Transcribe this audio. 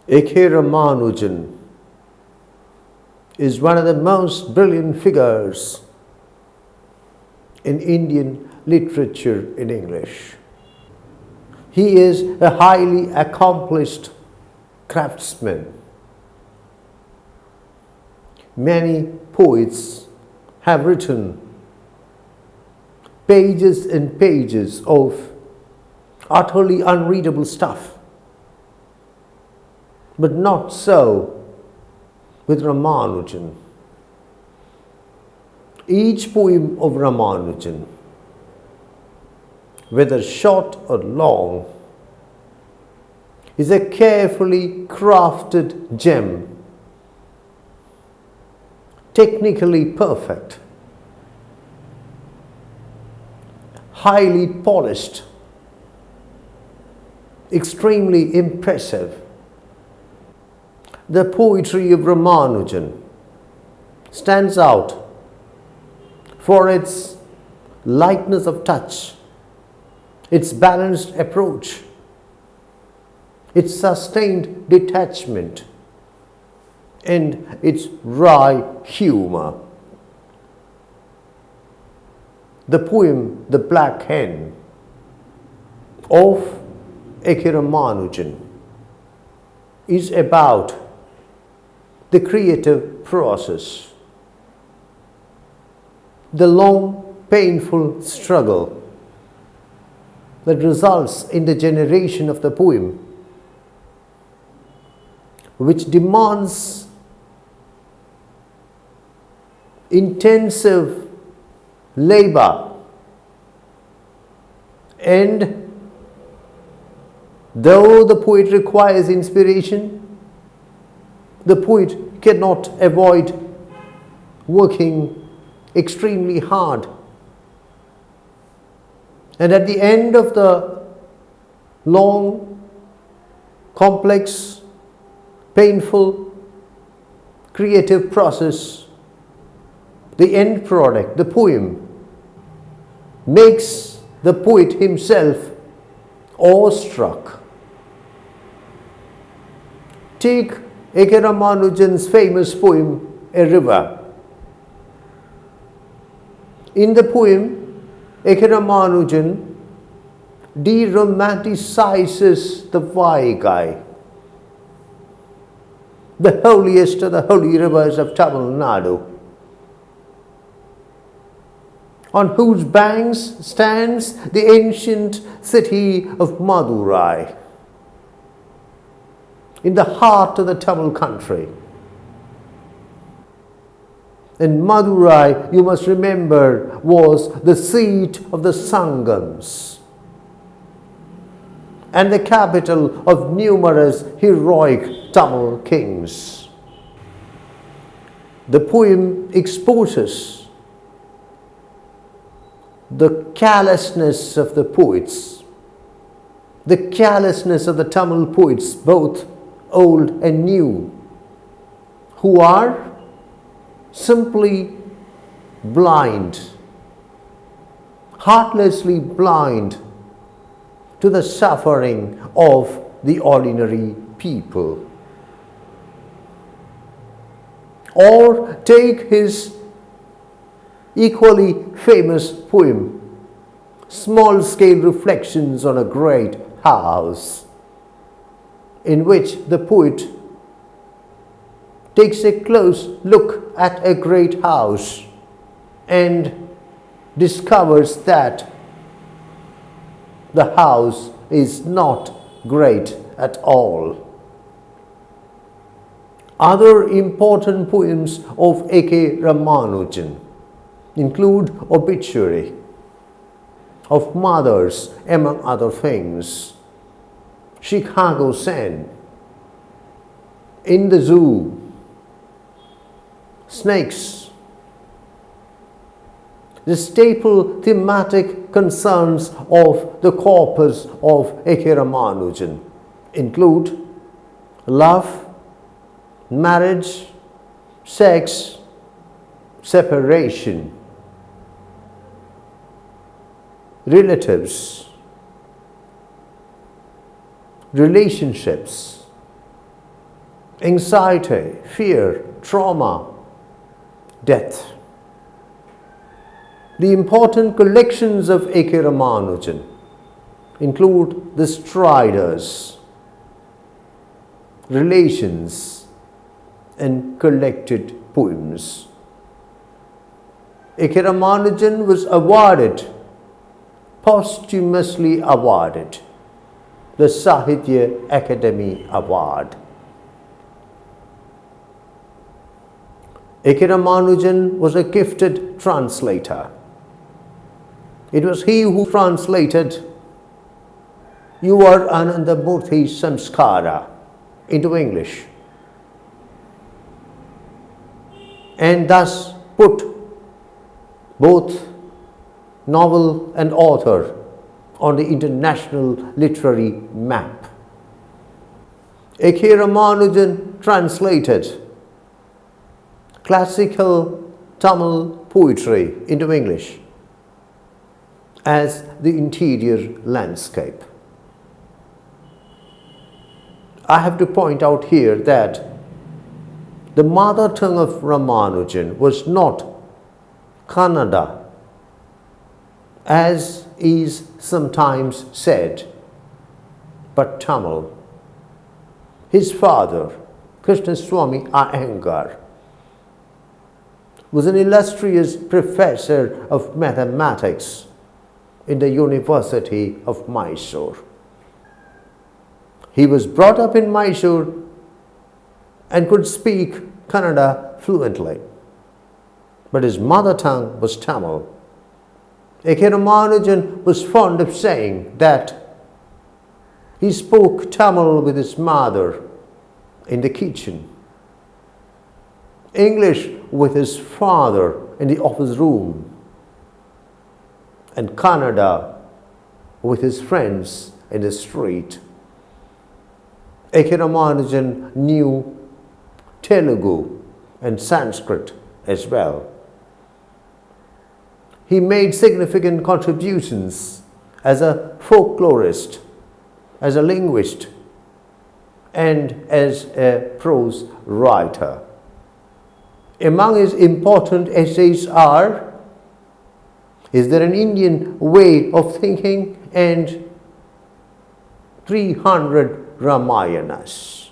A.K. Ramanujan is one of the most brilliant figures in Indian literature in English. He is a highly accomplished craftsman. Many poets have written pages and pages of utterly unreadable stuff. But not so with Ramanujan. Each poem of Ramanujan, whether short or long, is a carefully crafted gem, technically perfect, highly polished, extremely impressive. The poetry of Ramanujan stands out for its lightness of touch, its balanced approach, its sustained detachment, and its wry humor. The poem The Black Hen of A.K. Ramanujan is about the creative process, the long, painful struggle that results in the generation of the poem, which demands intensive labor, and though the poet requires inspiration, the poet cannot avoid working extremely hard. And at the end of the long, complex, painful, creative process, the end product, the poem, makes the poet himself awestruck. Take A.K. Ramanujan's famous poem, A River. In the poem, A.K. Ramanujan de-romanticizes the Vaigai, the holiest of the holy rivers of Tamil Nadu, on whose banks stands the ancient city of Madurai, in the heart of the Tamil country. And Madurai, you must remember, was the seat of the Sangams and the capital of numerous heroic Tamil kings. The poem exposes the carelessness of the poets, the carelessness of the Tamil poets, both old and new, who are simply blind, heartlessly blind to the suffering of the ordinary people. Or take his equally famous poem, Small Scale Reflections on a Great House, in which the poet takes a close look at a great house and discovers that the house is not great at all. Other important poems of A.K. Ramanujan include Obituary of Mothers, among other things, Chicago Sen, In the Zoo, Snakes. The staple thematic concerns of the corpus of A.K. Ramanujan include love, marriage, sex, separation, relatives, relationships, anxiety, fear, trauma, death. The important collections of A.K. Ramanujan include the Striders, Relations, and collected poems. A.K. Ramanujan was posthumously awarded, the Sahitya Academy Award. A.K. Ramanujan was a gifted translator. It was he who translated Yuvar Anandamurthi's Samskara into English, and thus put both novel and author on the international literary map. A.K. Ramanujan translated classical Tamil poetry into English as the interior landscape. I have to point out here that the mother tongue of Ramanujan was not Kannada, as is sometimes said, but Tamil. His father, Krishnaswamy Iyengar, was an illustrious professor of mathematics in the University of Mysore. He was brought up in Mysore and could speak Kannada fluently, but his mother tongue was Tamil. A.K. Ramanujan was fond of saying that he spoke Tamil with his mother in the kitchen, English with his father in the office room, and Kannada with his friends in the street. A.K. Ramanujan knew Telugu and Sanskrit as well. He made significant contributions as a folklorist, as a linguist, and as a prose writer. Among his important essays are Is There an Indian Way of Thinking? And 300 Ramayanas.